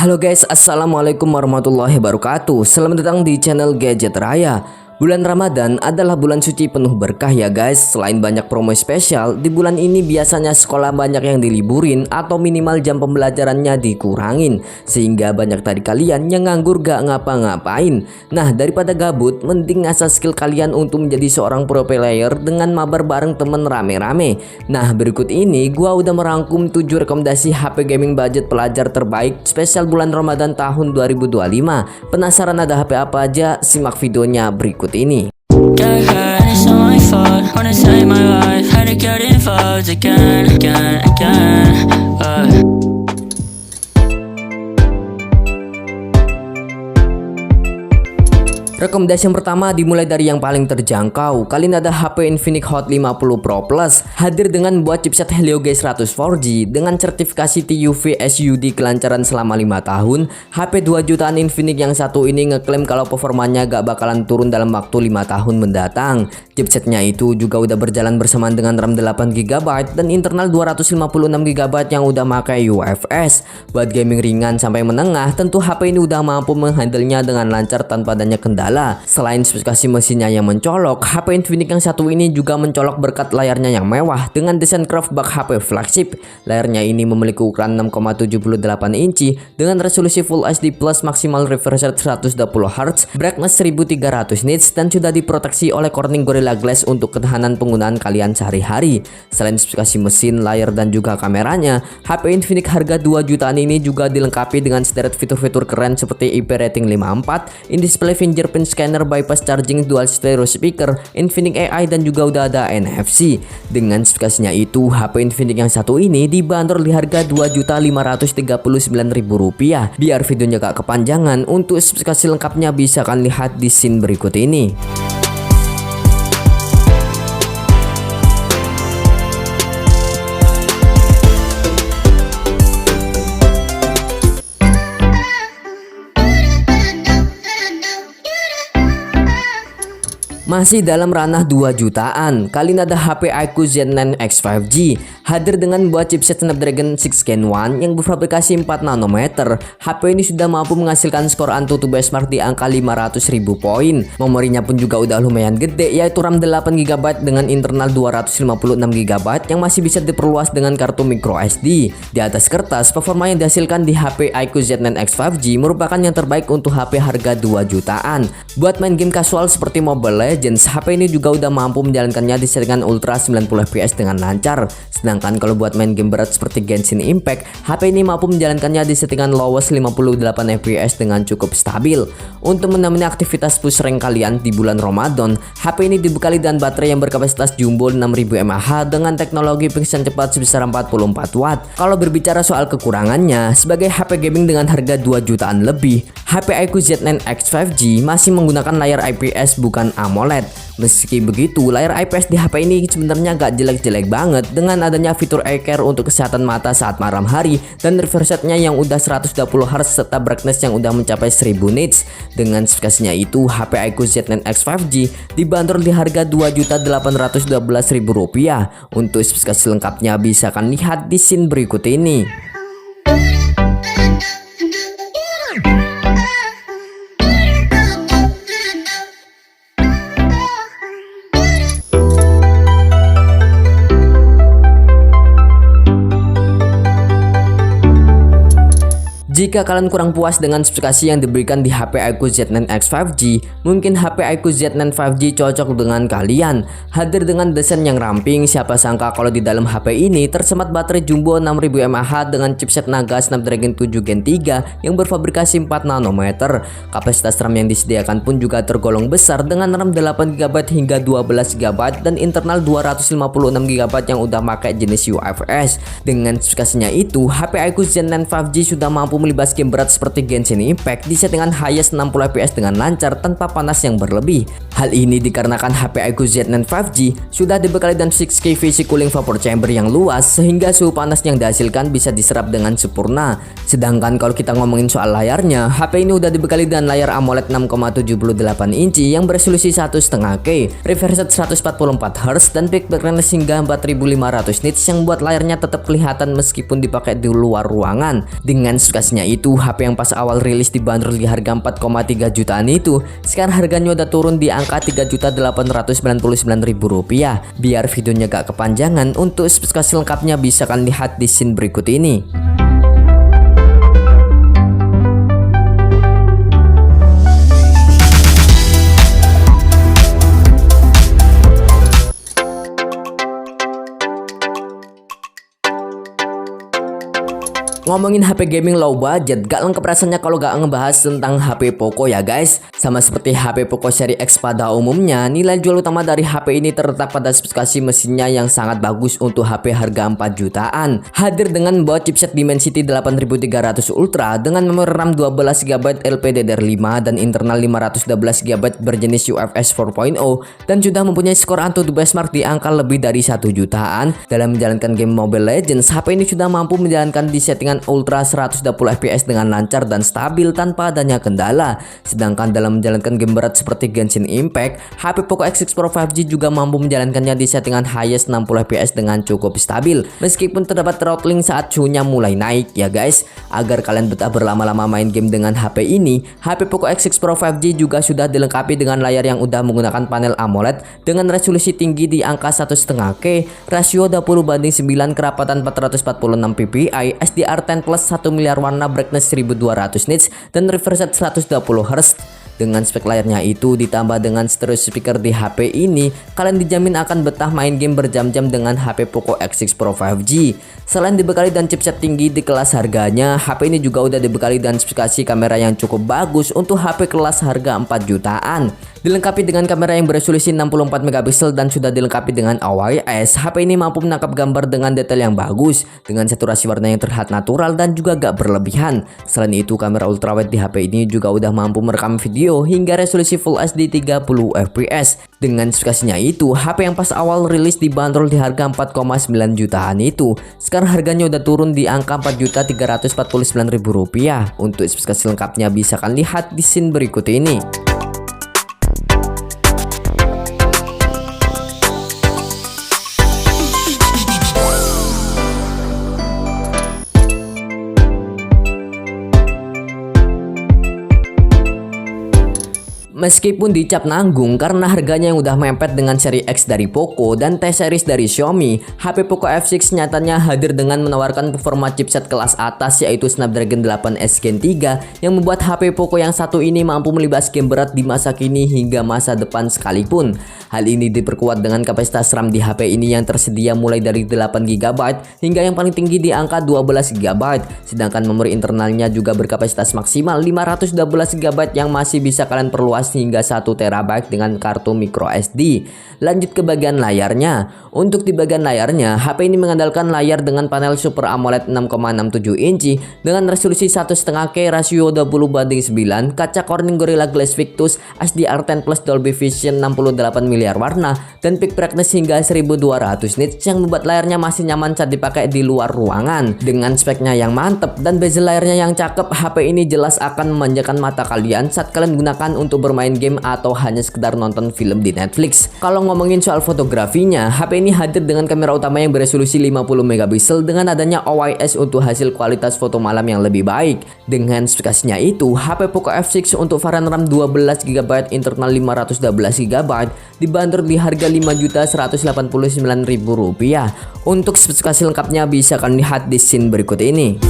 Halo guys, assalamualaikum warahmatullahi wabarakatuh. Selamat datang di channel Gadget Raya. Bulan Ramadan adalah bulan suci penuh berkah ya guys. Selain banyak promo spesial, di bulan ini biasanya sekolah banyak yang diliburin atau minimal jam pembelajarannya dikurangin, sehingga banyak dari kalian yang nganggur gak ngapa-ngapain. Nah, daripada gabut, mending ngasah skill kalian untuk menjadi seorang pro player dengan mabar bareng temen rame-rame. Nah, berikut ini gua udah merangkum 7 rekomendasi HP gaming budget pelajar terbaik spesial bulan Ramadan tahun 2025. Penasaran ada HP apa aja? Simak videonya berikut ini. Rekomendasi yang pertama dimulai dari yang paling terjangkau. Kalian ada HP Infinix Hot 50 Pro Plus, hadir dengan buat chipset Helio G100 4G dengan sertifikasi TUV SUD kelancaran selama 5 tahun. HP 2 jutaan Infinix yang satu ini ngeklaim kalau performanya gak bakalan turun dalam waktu 5 tahun mendatang. Chipsetnya itu juga udah berjalan bersamaan dengan RAM 8GB dan internal 256GB yang udah pakai UFS. Buat gaming ringan sampai menengah, tentu HP ini udah mampu menghandlenya dengan lancar tanpa adanya kendala. Selain spesifikasi mesinnya yang mencolok, HP Infinix yang satu ini juga mencolok berkat layarnya yang mewah dengan desain curve bak HP flagship. Layarnya ini memiliki ukuran 6,78 inci dengan resolusi Full HD Plus, maksimal refresh rate 120Hz, brightness 1300 nits, dan sudah diproteksi oleh Corning Gorilla Glass untuk ketahanan penggunaan kalian sehari-hari. Selain spesifikasi mesin, layar, dan juga kameranya, HP Infinix harga 2 jutaan ini juga dilengkapi dengan sederet fitur-fitur keren seperti IP rating 54, in-display fingerprint scanner, bypass charging, dual stereo speaker, Infinix AI, dan juga udah ada NFC. Dengan spesifikasinya itu, HP Infinix yang satu ini dibanderol di harga Rp2.539.000. Biar videonya gak kepanjangan, untuk spesifikasi lengkapnya bisa kalian lihat di scene berikut ini. Masih dalam ranah 2 jutaan, kalian ada HP iQOO Z9 X 5G, hadir dengan buat chipset Snapdragon 6 Gen 1 yang berfabrikasi 4 nanometer. HP ini sudah mampu menghasilkan skor AnTuTu benchmark di angka 500.000 poin. Memorinya pun juga udah lumayan gede, yaitu RAM 8GB dengan internal 256GB yang masih bisa diperluas dengan kartu micro SD. Di atas kertas, performa yang dihasilkan di HP iQOO Z9 X 5G merupakan yang terbaik untuk HP harga 2 jutaan. Buat main game casual seperti Mobile Legends, HP ini juga udah mampu menjalankannya di settingan Ultra 90fps dengan lancar. Sedangkan kalau buat main game berat seperti Genshin Impact, HP ini mampu menjalankannya di settingan lowest 58fps dengan cukup stabil. Untuk menemani aktivitas push rank kalian di bulan Ramadan, HP ini dibekali dengan baterai yang berkapasitas jumbo 6000 mAh dengan teknologi pingsan cepat sebesar 44 watt. Kalau berbicara soal kekurangannya, sebagai HP gaming dengan harga 2 jutaan lebih, HP iQOO Z9 X 5G masih menggunakan layar IPS bukan AMOLED. Meski begitu, layar IPS di HP ini sebenarnya gak jelek-jelek banget dengan adanya fitur eye care untuk kesehatan mata saat malam hari dan refresh rate-nya yang udah 120Hz serta brightness yang udah mencapai 1000 nits. Dengan spesifikasinya itu, HP iQOO Z9 X 5G dibanderol di harga Rp2.812.000. Untuk spesifikasi lengkapnya bisa kalian lihat di scene berikut ini. Jika kalian kurang puas dengan spesifikasi yang diberikan di HP iQOO Z9 X 5G, mungkin HP iQOO Z9 5G cocok dengan kalian. Hadir dengan desain yang ramping, siapa sangka kalau di dalam HP ini tersemat baterai jumbo 6000 mAh dengan chipset Naga Snapdragon 7 Gen 3 yang berfabrikasi 4 nanometer. Kapasitas RAM yang disediakan pun juga tergolong besar dengan RAM 8GB hingga 12GB dan internal 256GB yang udah pakai jenis UFS. Dengan spesifikasinya itu, HP iQOO Z9 5G sudah mampu melibas game berat seperti Genshin Impact di settingan highest 60fps dengan lancar tanpa panas yang berlebih. Hal ini dikarenakan HP iQOO Z9 5G sudah dibekali dengan 6K VC cooling vapor chamber yang luas sehingga suhu panas yang dihasilkan bisa diserap dengan sempurna. Sedangkan kalau kita ngomongin soal layarnya, HP ini udah dibekali dengan layar AMOLED 6,78 inci yang beresolusi 1,5K, refresh rate 144Hz dan peak brightness hingga 4500 nits yang buat layarnya tetap kelihatan meskipun dipakai di luar ruangan. Dengan spesifikasinya Sayangnya itu HP yang pas awal rilis dibanderol di harga 4,3 jutaan itu sekarang harganya udah turun di angka 3.899.000 rupiah. Biar videonya gak kepanjangan, untuk spesifikasi lengkapnya bisa kalian lihat di scene berikut ini. Ngomongin HP gaming low budget, gak lengkap rasanya kalau gak ngebahas tentang HP Poco ya guys. Sama seperti HP Poco seri X pada umumnya, nilai jual utama dari HP ini terletak pada spesifikasi mesinnya yang sangat bagus untuk HP harga 4 jutaan. Hadir dengan membawa chipset Dimensity 8300 Ultra dengan memori RAM 12GB LPDDR5 dan internal 512GB berjenis UFS 4.0 dan sudah mempunyai skor AnTuTu benchmark di angka lebih dari 1 jutaan. Dalam menjalankan game Mobile Legends, HP ini sudah mampu menjalankan di settingan Ultra 120 fps dengan lancar dan stabil tanpa adanya kendala. Sedangkan dalam menjalankan game berat seperti Genshin Impact, HP Poco X6 Pro 5G juga mampu menjalankannya di settingan highest 60 fps dengan cukup stabil. Meskipun terdapat throttling saat suhunya mulai naik ya guys. Agar kalian betah berlama-lama main game dengan HP ini, HP Poco X6 Pro 5G juga sudah dilengkapi dengan layar yang udah menggunakan panel AMOLED dengan resolusi tinggi di angka 1,5K, rasio 20:9, kerapatan 446 ppi, SDR10 Plus 1 miliar warna, brightness 1200 nits dan refresh rate 120 Hz. Dengan spek layarnya itu ditambah dengan stereo speaker di HP ini, kalian dijamin akan betah main game berjam-jam dengan HP Poco X6 Pro 5G. Selain dibekali dan chipset tinggi di kelas harganya, HP ini juga udah dibekali dan spesifikasi kamera yang cukup bagus untuk HP kelas harga 4 jutaan. Dilengkapi dengan kamera yang beresolusi 64 megapiksel dan sudah dilengkapi dengan OIS, HP ini mampu menangkap gambar dengan detail yang bagus, dengan saturasi warna yang terlihat natural dan juga gak berlebihan. Selain itu, kamera ultrawide di HP ini juga udah mampu merekam video hingga resolusi Full HD 30 fps. Dengan spesifikasinya itu, HP yang pas awal rilis dibanderol di harga 4,9 jutaan itu sekarang harganya udah turun di angka 4.349.000 rupiah. Untuk spesifikasi lengkapnya bisa kalian lihat di scene berikut ini. Meskipun dicap nanggung karena harganya yang udah mepet dengan seri X dari Poco dan T series dari Xiaomi, HP Poco F6 nyatanya hadir dengan menawarkan performa chipset kelas atas yaitu Snapdragon 8S Gen 3 yang membuat HP Poco yang satu ini mampu melibas game berat di masa kini hingga masa depan sekalipun. Hal ini diperkuat dengan kapasitas RAM di HP ini yang tersedia mulai dari 8GB hingga yang paling tinggi di angka 12GB, sedangkan memori internalnya juga berkapasitas maksimal 512GB yang masih bisa kalian perluas hingga 1 TB dengan kartu micro SD. Lanjut ke bagian layarnya. Untuk di bagian layarnya, HP ini mengandalkan layar dengan panel Super AMOLED 6,67 inci dengan resolusi 1,5K, rasio 20:9, kaca Corning Gorilla Glass Victus, SDR10 Plus Dolby Vision 68 miliar warna dan peak brightness hingga 1200 nits yang membuat layarnya masih nyaman saat dipakai di luar ruangan. Dengan speknya yang mantep dan bezel layarnya yang cakep, HP ini jelas akan memanjakan mata kalian saat kalian gunakan untuk bermain game atau hanya sekedar nonton film di Netflix. Kalau ngomongin soal fotografinya, HP ini hadir dengan kamera utama yang beresolusi 50 megapiksel dengan adanya OIS untuk hasil kualitas foto malam yang lebih baik. Dengan spesifikasinya itu, HP Poco F6 untuk varian RAM 12GB internal 512GB dibanderol di harga Rp5.189.000. Untuk spesifikasi lengkapnya bisa kalian lihat di scene berikut ini.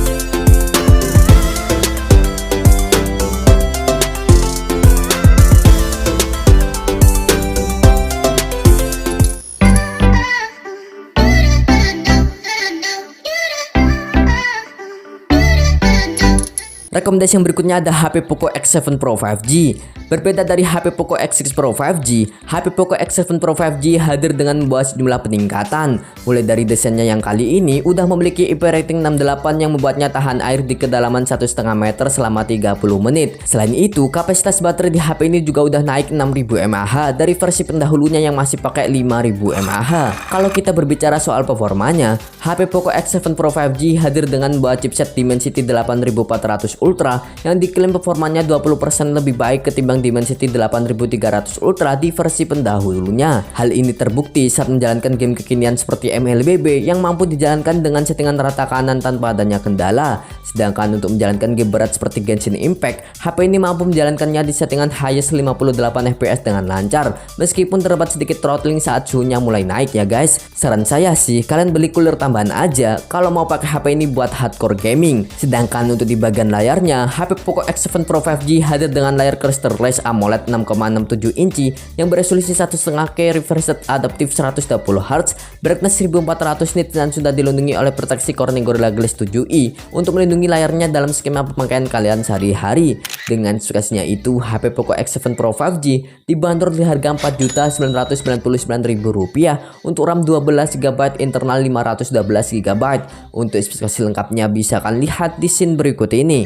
Rekomendasi yang berikutnya ada HP Poco X7 Pro 5G. Berbeda dari HP Poco X6 Pro 5G, HP Poco X7 Pro 5G hadir dengan membawa sejumlah peningkatan. Mulai dari desainnya yang kali ini udah memiliki IP rating 68 yang membuatnya tahan air di kedalaman 1,5 meter selama 30 menit. Selain itu, kapasitas baterai di HP ini juga udah naik 6000 mAh dari versi pendahulunya yang masih pakai 5000 mAh. Kalau kita berbicara soal performanya, HP Poco X7 Pro 5G hadir dengan membawa chipset Dimensity 8400 Ultra yang diklaim performanya 20% lebih baik ketimbang Dimensity 8300 Ultra di versi pendahulunya. Hal ini terbukti saat menjalankan game kekinian seperti MLBB yang mampu dijalankan dengan settingan rata kanan tanpa adanya kendala. Sedangkan untuk menjalankan game berat seperti Genshin Impact, HP ini mampu menjalankannya di settingan highest 58 fps dengan lancar, meskipun terdapat sedikit throttling saat suhunya mulai naik ya guys. Saran saya sih kalian beli cooler tambahan aja kalau mau pakai HP ini buat hardcore gaming. Sedangkan untuk di bagian layarnya, HP Poco X7 Pro 5G hadir dengan layar Crystal-Rise AMOLED 6,67 inci yang beresolusi 1,5K refresh rate adaptif 120Hz, brightness 1400 nits dan sudah dilindungi oleh proteksi Corning Gorilla Glass 7i untuk melindungi layarnya dalam skema pemakaian kalian sehari-hari. Dengan spesifikasinya itu, HP Poco X7 Pro 5G dibanderol di harga Rp4.999.000 untuk RAM 12GB, internal 512GB. Untuk spesifikasi lengkapnya bisa kalian lihat di scene berikut ini.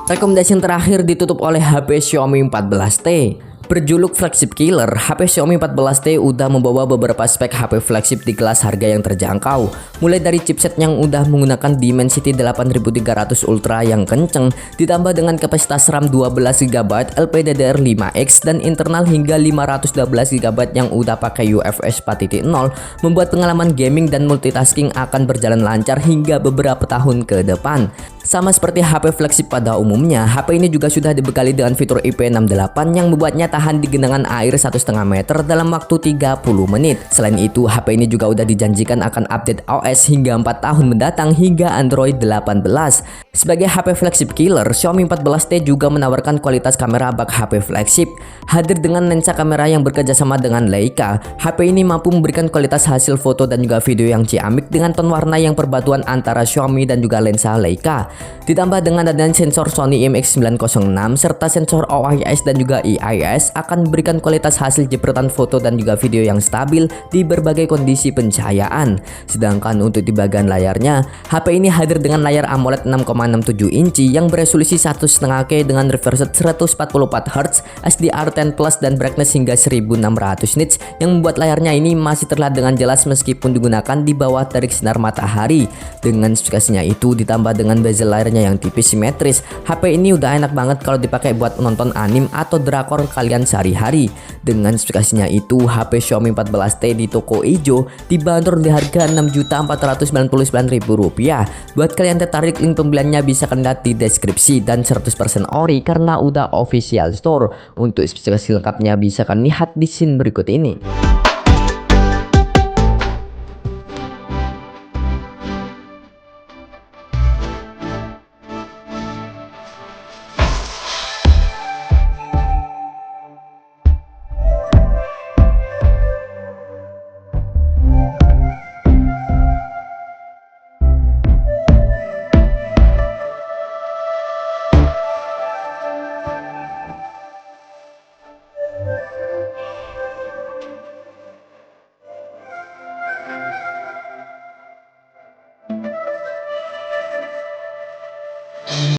Rekomendasi yang terakhir ditutup oleh HP Xiaomi 14T. Berjuluk flagship killer, HP Xiaomi 14T udah membawa beberapa spek HP flagship di kelas harga yang terjangkau. Mulai dari chipset yang udah menggunakan Dimensity 8300 Ultra yang kenceng, ditambah dengan kapasitas RAM 12GB, LPDDR5X, dan internal hingga 512GB yang udah pakai UFS 4.0, membuat pengalaman gaming dan multitasking akan berjalan lancar hingga beberapa tahun ke depan. Sama seperti HP flagship pada umumnya, HP ini juga sudah dibekali dengan fitur IP68 yang membuatnya tahan di genangan air 1,5 meter dalam waktu 30 menit. Selain itu, HP ini juga udah dijanjikan akan update OS hingga 4 tahun mendatang hingga Android 18. Sebagai HP flagship killer, Xiaomi 14T juga menawarkan kualitas kamera bak HP flagship. Hadir dengan lensa kamera yang bekerjasama dengan Leica, HP ini mampu memberikan kualitas hasil foto dan juga video yang ciamik dengan ton warna yang perbatuan antara Xiaomi dan juga lensa Leica. Ditambah dengan adanya sensor Sony IMX906 serta sensor OIS dan juga EIS akan memberikan kualitas hasil jepretan foto dan juga video yang stabil di berbagai kondisi pencahayaan. Sedangkan untuk di bagian layarnya, HP ini hadir dengan layar AMOLED 6,67 inci yang beresolusi 1,5K dengan refresh rate 144Hz, SDR10 Plus dan brightness hingga 1600 nits yang membuat layarnya ini masih terlihat dengan jelas meskipun digunakan di bawah terik sinar matahari. Dengan spesifikasinya itu ditambah dengan bezel layarnya yang tipis simetris, HP ini udah enak banget kalau dipakai buat menonton anime atau drakor kalian sehari-hari. Dengan spesifikasinya itu, HP Xiaomi 14T di toko ijo dibanderol di harga Rp6.499.000. Buat kalian tertarik, link pembeliannya bisa kalian lihat di deskripsi dan 100% ori karena udah official store. Untuk spesifikasi lengkapnya bisa kalian lihat di scene berikut ini.